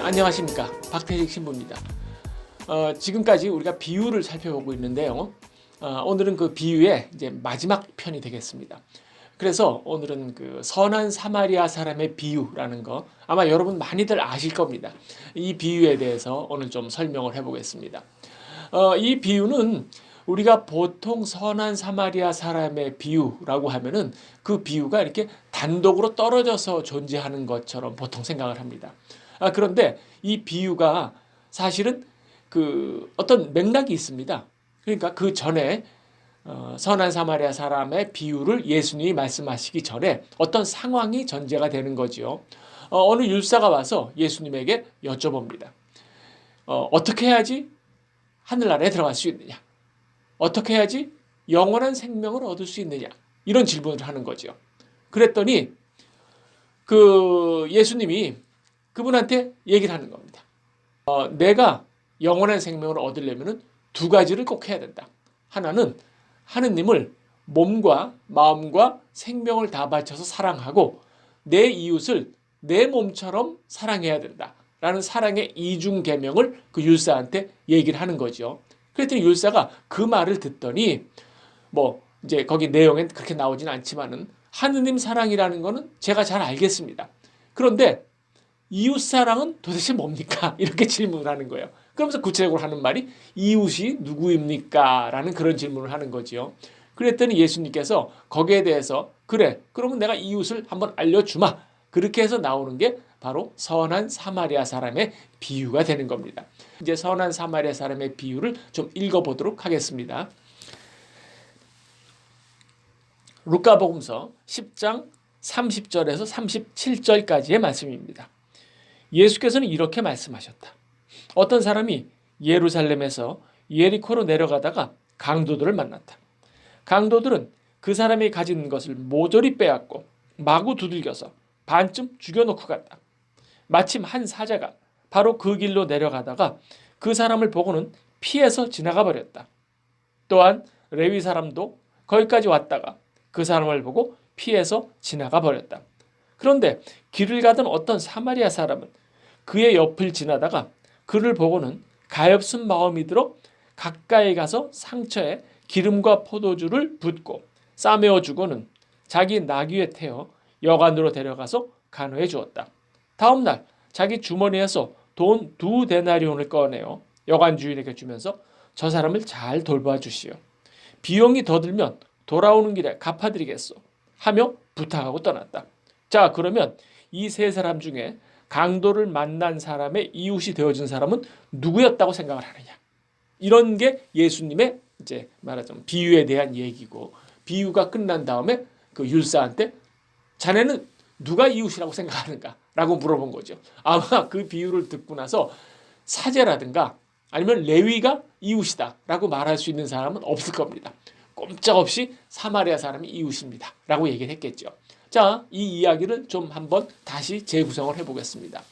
안녕하십니까. 박태식 신부입니다. 지금까지 우리가 비유를 살펴보고 있는데요. 오늘은 그 비유의 이제 마지막 편이 되겠습니다. 그래서 오늘은 그 선한 사마리아 사람의 비유라는 거 아마 여러분 많이들 아실 겁니다. 이 비유에 대해서 오늘 좀 설명을 해보겠습니다. 이 비유는 우리가 보통 선한 사마리아 사람의 비유라고 하면은 그 비유가 이렇게 단독으로 떨어져서 존재하는 것처럼 보통 생각을 합니다. 그런데 이 비유가 사실은 그 어떤 맥락이 있습니다. 그러니까 그 전에 선한 사마리아 사람의 비유를 예수님이 말씀하시기 전에 어떤 상황이 전제가 되는 거지요. 어느 율사가 와서 예수님에게 여쭤봅니다. 어떻게 해야지 하늘나라에 들어갈 수 있느냐? 어떻게 해야지 영원한 생명을 얻을 수 있느냐? 이런 질문을 하는 거죠. 그랬더니 그 예수님이 그분한테 얘기를 하는 겁니다. 내가 영원한 생명을 얻으려면 두 가지를 꼭 해야 된다. 하나는 하느님을 몸과 마음과 생명을 다 바쳐서 사랑하고 내 이웃을 내 몸처럼 사랑해야 된다. 라는 사랑의 이중 계명을 그 율사한테 얘기를 하는 거죠. 그랬더니 율사가 그 말을 듣더니 뭐 이제 거기 내용엔 그렇게 나오진 않지만은 하느님 사랑이라는 거는 제가 잘 알겠습니다. 그런데 이웃 사랑은 도대체 뭡니까? 이렇게 질문을 하는 거예요. 그러면서 구체적으로 하는 말이 이웃이 누구입니까? 라는 그런 질문을 하는 거지요. 그랬더니 예수님께서 거기에 대해서 그래, 그러면 내가 이웃을 한번 알려주마. 그렇게 해서 나오는 게 바로 선한 사마리아 사람의 비유가 되는 겁니다. 이제 선한 사마리아 사람의 비유를 좀 읽어보도록 하겠습니다. 루카복음서 10장 30절에서 37절까지의 말씀입니다. 예수께서는 이렇게 말씀하셨다. 어떤 사람이 예루살렘에서 예리코로 내려가다가 강도들을 만났다. 강도들은 그 사람이 가진 것을 모조리 빼앗고 마구 두들겨서 반쯤 죽여놓고 갔다. 마침 한 사자가 바로 그 길로 내려가다가 그 사람을 보고는 피해서 지나가 버렸다. 또한 레위 사람도 거기까지 왔다가 그 사람을 보고 피해서 지나가 버렸다. 그런데 길을 가던 어떤 사마리아 사람은 그의 옆을 지나다가 그를 보고는 가엾은 마음이 들어 가까이 가서 상처에 기름과 포도주를 붓고 싸매어 주고는 자기 나귀에 태워 여관으로 데려가서 간호해 주었다. 다음 날 자기 주머니에서 돈 2데나리온을 꺼내어 여관 주인에게 주면서 저 사람을 잘 돌봐 주시오. 비용이 더 들면 돌아오는 길에 갚아드리겠소 하며 부탁하고 떠났다. 자, 그러면 이 세 사람 중에 강도를 만난 사람의 이웃이 되어준 사람은 누구였다고 생각을 하느냐? 이런 게 예수님의 이제 말하자면 비유에 대한 얘기고, 비유가 끝난 다음에 그 율사한테 자네는 누가 이웃이라고 생각하는가? 라고 물어본 거죠. 아마 그 비유를 듣고 나서 사제라든가 아니면 레위가 이웃이다 라고 말할 수 있는 사람은 없을 겁니다. 꼼짝없이 사마리아 사람이 이웃입니다 라고 얘기를 했겠죠. 자, 이 이야기를 좀 한번 다시 재구성을 해보겠습니다.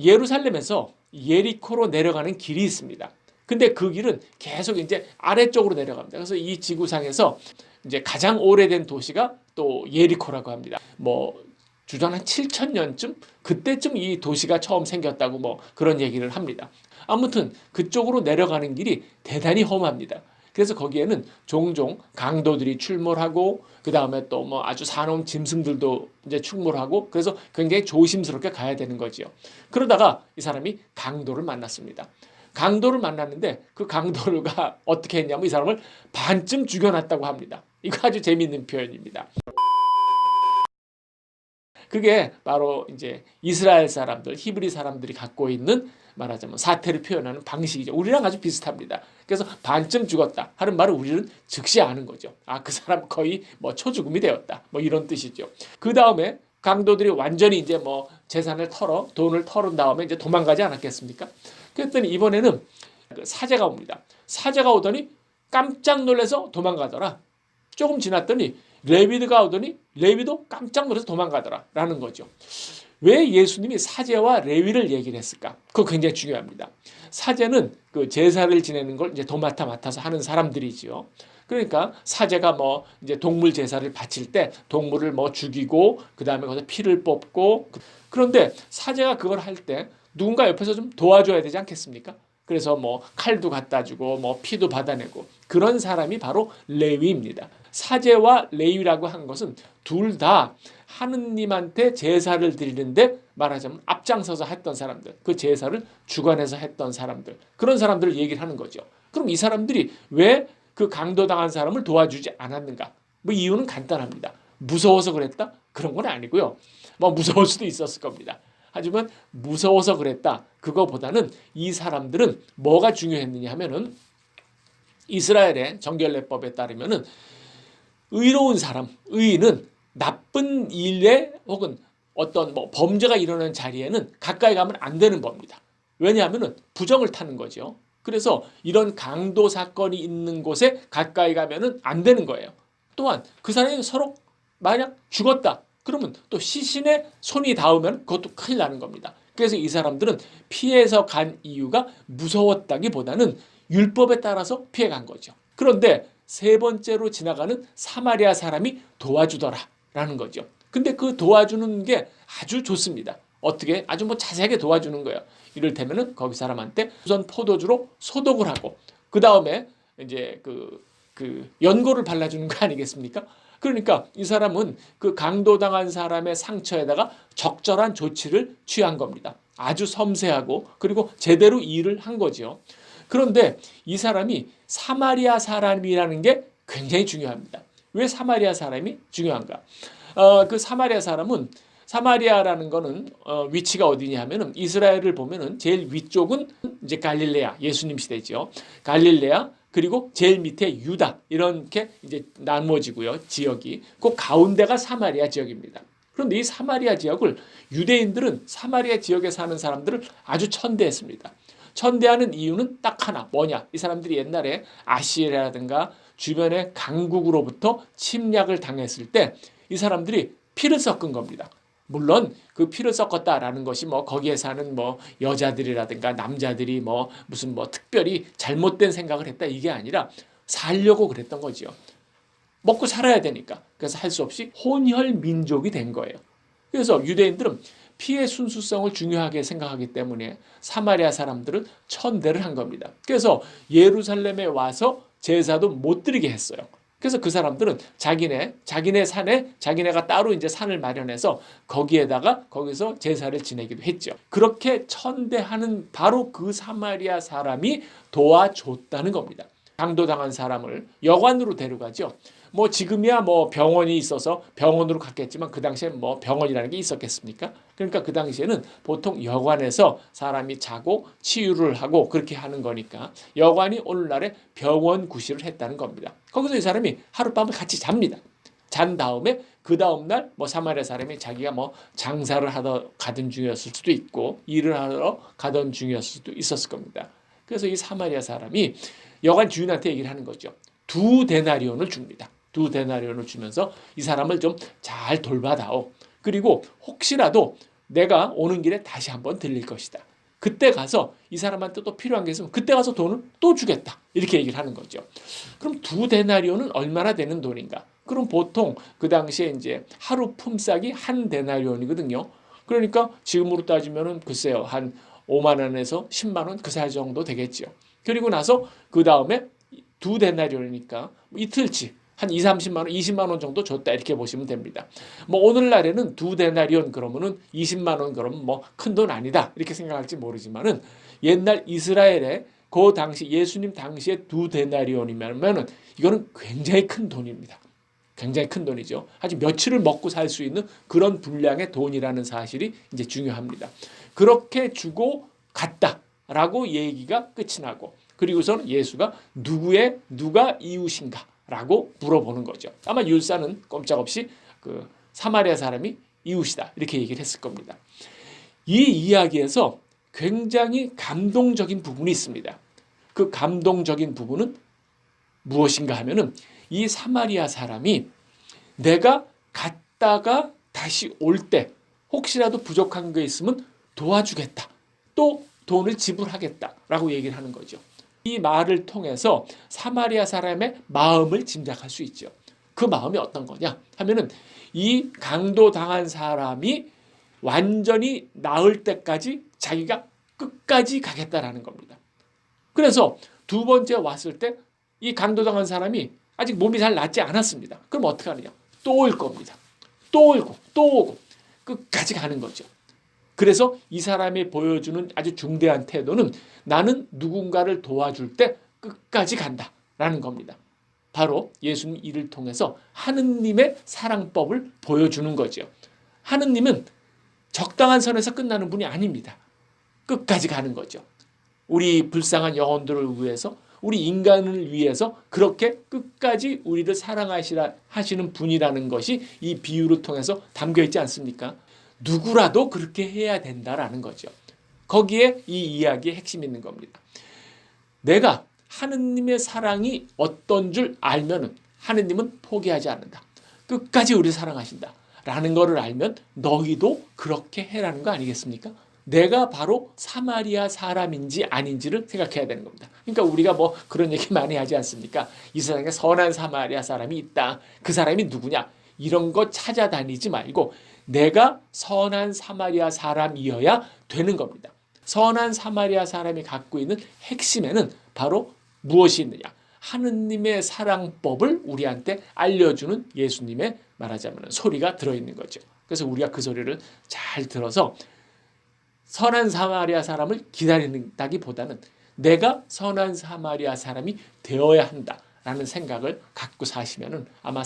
예루살렘에서 예리코로 내려가는 길이 있습니다. 근데 그 길은 계속 이제 아래쪽으로 내려갑니다. 그래서 이 지구상에서 이제 가장 오래된 도시가 또 예리코라고 합니다. 뭐 주전 한 7,000년쯤 그때쯤 이 도시가 처음 생겼다고 뭐 그런 얘기를 합니다. 아무튼 그쪽으로 내려가는 길이 대단히 험합니다. 그래서 거기에는 종종 강도들이 출몰하고 그 다음에 또 뭐 아주 사나운 짐승들도 이제 출몰하고 그래서 굉장히 조심스럽게 가야 되는 거지요. 그러다가 이 사람이 강도를 만났습니다. 강도를 만났는데 그 강도가 어떻게 했냐면 이 사람을 반쯤 죽여놨다고 합니다. 이거 아주 재미있는 표현입니다. 그게 바로 이제 이스라엘 사람들, 히브리 사람들이 갖고 있는 말하자면 사태를 표현하는 방식이죠. 우리랑 아주 비슷합니다. 그래서 반쯤 죽었다 하는 말을 우리는 즉시 아는 거죠. 그 사람 거의 뭐 초죽음이 되었다. 뭐 이런 뜻이죠. 그 다음에 강도들이 완전히 이제 뭐 재산을 돈을 털은 다음에 이제 도망가지 않았겠습니까? 그랬더니 이번에는 사제가 옵니다. 사제가 오더니 깜짝 놀라서 도망가더라. 조금 지났더니 레위가 오더니 레위도 깜짝 놀라서 도망가더라 라는 거죠. 왜 예수님이 사제와 레위를 얘기를 했을까? 그거 굉장히 중요합니다. 사제는 그 제사를 지내는 걸 이제 도맡아 맡아서 하는 사람들이지요. 그러니까 사제가 뭐 이제 동물 제사를 바칠 때 동물을 뭐 죽이고 그 다음에 거기서 피를 뽑고 그런데 사제가 그걸 할 때 누군가 옆에서 좀 도와줘야 되지 않겠습니까? 그래서 뭐 칼도 갖다 주고 뭐 피도 받아내고 그런 사람이 바로 레위입니다. 사제와 레위라고 한 것은 둘 다 하느님한테 제사를 드리는데 말하자면 앞장서서 했던 사람들, 그 제사를 주관해서 했던 사람들, 그런 사람들을 얘기를 하는 거죠. 그럼 이 사람들이 왜 그 강도당한 사람을 도와주지 않았는가? 뭐 이유는 간단합니다. 무서워서 그랬다? 그런 건 아니고요. 뭐 무서울 수도 있었을 겁니다. 하지만 무서워서 그랬다. 그거보다는 이 사람들은 뭐가 중요했느냐 하면은 이스라엘의 정결례법에 따르면은 의로운 사람, 의인은 나쁜 일에 혹은 어떤 뭐 범죄가 일어나는 자리에는 가까이 가면 안 되는 겁니다. 왜냐하면은 부정을 타는 거죠. 그래서 이런 강도 사건이 있는 곳에 가까이 가면은 안 되는 거예요. 또한 그 사람이 서로 만약 죽었다. 그러면 또 시신에 손이 닿으면 그것도 큰일 나는 겁니다. 그래서 이 사람들은 피해서 간 이유가 무서웠다기보다는 율법에 따라서 피해간 거죠. 그런데 세 번째로 지나가는 사마리아 사람이 도와주더라라는 거죠. 근데 그 도와주는 게 아주 좋습니다. 어떻게? 아주 뭐 자세하게 도와주는 거예요. 이를테면은 거기 사람한테 우선 포도주로 소독을 하고 그 다음에 이제 그 연고를 발라주는 거 아니겠습니까? 그러니까 이 사람은 그 강도당한 사람의 상처에다가 적절한 조치를 취한 겁니다. 아주 섬세하고 그리고 제대로 일을 한 거죠. 그런데 이 사람이 사마리아 사람이라는 게 굉장히 중요합니다. 왜 사마리아 사람이 중요한가? 그 사마리아 사람은 사마리아라는 거는 위치가 어디냐 하면은 이스라엘을 보면은 제일 위쪽은 이제 갈릴레아, 예수님 시대죠. 갈릴레아 그리고 제일 밑에 유다 이렇게 이제 나누어지고요. 지역이 그 가운데가 사마리아 지역입니다. 그런데 이 사마리아 지역을 유대인들은 사마리아 지역에 사는 사람들을 아주 천대했습니다. 천대하는 이유는 딱 하나 뭐냐? 이 사람들이 옛날에 아시리아라든가 주변의 강국으로부터 침략을 당했을 때 이 사람들이 피를 섞은 겁니다. 물론 그 피를 섞었다라는 것이 뭐 거기에 사는 뭐 여자들이라든가 남자들이 뭐 무슨 뭐 특별히 잘못된 생각을 했다 이게 아니라 살려고 그랬던 거죠. 먹고 살아야 되니까. 그래서 할 수 없이 혼혈 민족이 된 거예요. 그래서 유대인들은 피의 순수성을 중요하게 생각하기 때문에 사마리아 사람들은 천대를 한 겁니다. 그래서 예루살렘에 와서 제사도 못 드리게 했어요. 그래서 그 사람들은 자기네 산에 자기네가 따로 이제 산을 마련해서 거기서 제사를 지내기도 했죠. 그렇게 천대하는 바로 그 사마리아 사람이 도와줬다는 겁니다. 강도당한 사람을 여관으로 데려가죠. 뭐 지금이야 뭐 병원이 있어서 병원으로 갔겠지만 그 당시에 뭐 병원이라는 게 있었겠습니까? 그러니까 그 당시에는 보통 여관에서 사람이 자고 치유를 하고 그렇게 하는 거니까 여관이 오늘날에 병원 구실을 했다는 겁니다. 거기서 이 사람이 하룻밤을 같이 잡니다. 잔 다음에 그 다음날 뭐 사마리아 사람이 자기가 뭐 장사를 하러 가던 중이었을 수도 있고 일을 하러 가던 중이었을 수도 있었을 겁니다. 그래서 이 사마리아 사람이 여관 주인한테 얘기를 하는 거죠. 2데나리온을 줍니다. 2데나리온을 주면서 이 사람을 좀 잘 돌봐다오. 그리고 혹시라도 내가 오는 길에 다시 한번 들릴 것이다. 그때 가서 이 사람한테 또 필요한 게 있으면 그때 가서 돈을 또 주겠다. 이렇게 얘기를 하는 거죠. 그럼 2데나리온은 얼마나 되는 돈인가? 그럼 보통 그 당시에 이제 하루 품삯이 1데나리온이거든요. 그러니까 지금으로 따지면은 글쎄요. 한 5만 원에서 10만 원 그 사이 정도 되겠죠. 그리고 나서 그 다음에 2데나리온이니까 이틀치 한 2, 30만 원, 20만 원 정도 줬다 이렇게 보시면 됩니다. 뭐 오늘날에는 2데나리온 그러면은 20만 원 그러면 뭐 큰 돈 아니다 이렇게 생각할지 모르지만은 옛날 이스라엘에 그 당시 예수님 당시에 2데나리온이면은 이거는 굉장히 큰 돈입니다. 굉장히 큰 돈이죠. 아주 며칠을 먹고 살 수 있는 그런 분량의 돈이라는 사실이 이제 중요합니다. 그렇게 주고 갔다라고 얘기가 끝이 나고 그리고서는 예수가 누가 이웃인가라고 물어보는 거죠. 아마 율사는 꼼짝없이 그 사마리아 사람이 이웃이다 이렇게 얘기를 했을 겁니다. 이 이야기에서 굉장히 감동적인 부분이 있습니다. 그 감동적인 부분은 무엇인가 하면은 이 사마리아 사람이 내가 갔다가 다시 올 때 혹시라도 부족한 게 있으면 도와주겠다. 또 돈을 지불하겠다라고 얘기를 하는 거죠. 이 말을 통해서 사마리아 사람의 마음을 짐작할 수 있죠. 그 마음이 어떤 거냐 하면은 이 강도당한 사람이 완전히 나을 때까지 자기가 끝까지 가겠다라는 겁니다. 그래서 두 번째 왔을 때 이 강도당한 사람이 아직 몸이 잘 낫지 않았습니다. 그럼 어떻게 하느냐? 또 올 겁니다. 또 오고 또 오고 끝까지 가는 거죠. 그래서 이 사람이 보여주는 아주 중대한 태도는 나는 누군가를 도와줄 때 끝까지 간다라는 겁니다. 바로 예수님 이를 통해서 하느님의 사랑법을 보여주는 거죠. 하느님은 적당한 선에서 끝나는 분이 아닙니다. 끝까지 가는 거죠. 우리 불쌍한 영혼들을 위해서, 우리 인간을 위해서 그렇게 끝까지 우리를 사랑하시라 하시는 분이라는 것이 이 비유를 통해서 담겨 있지 않습니까? 누구라도 그렇게 해야 된다라는 거죠. 거기에 이 이야기의 핵심이 있는 겁니다. 내가 하느님의 사랑이 어떤 줄 알면은 하느님은 포기하지 않는다. 끝까지 우리를 사랑하신다. 라는 것을 알면 너희도 그렇게 해라는 거 아니겠습니까? 내가 바로 사마리아 사람인지 아닌지를 생각해야 되는 겁니다. 그러니까 우리가 뭐 그런 얘기 많이 하지 않습니까? 이 세상에 선한 사마리아 사람이 있다. 그 사람이 누구냐? 이런 거 찾아다니지 말고 내가 선한 사마리아 사람이어야 되는 겁니다. 선한 사마리아 사람이 갖고 있는 핵심에는 바로 무엇이 있느냐? 하느님의 사랑법을 우리한테 알려주는 예수님의 말하자면 소리가 들어있는 거죠. 그래서 우리가 그 소리를 잘 들어서 선한 사마리아 사람을 기다린다기보다는 내가 선한 사마리아 사람이 되어야 한다라는 생각을 갖고 사시면은 아마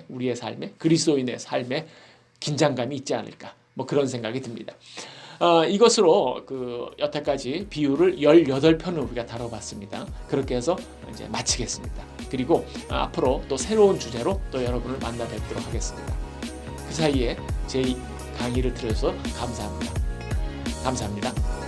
우리의 삶에 그리스도인의 삶에 긴장감이 있지 않을까 뭐 그런 생각이 듭니다. 이것으로 여태까지 비유를 18편을 우리가 다뤄봤습니다. 그렇게 해서 이제 마치겠습니다. 그리고 앞으로 또 새로운 주제로 또 여러분을 만나 뵙도록 하겠습니다. 그 사이에 제 강의를 들어주셔서 감사합니다. 감사합니다.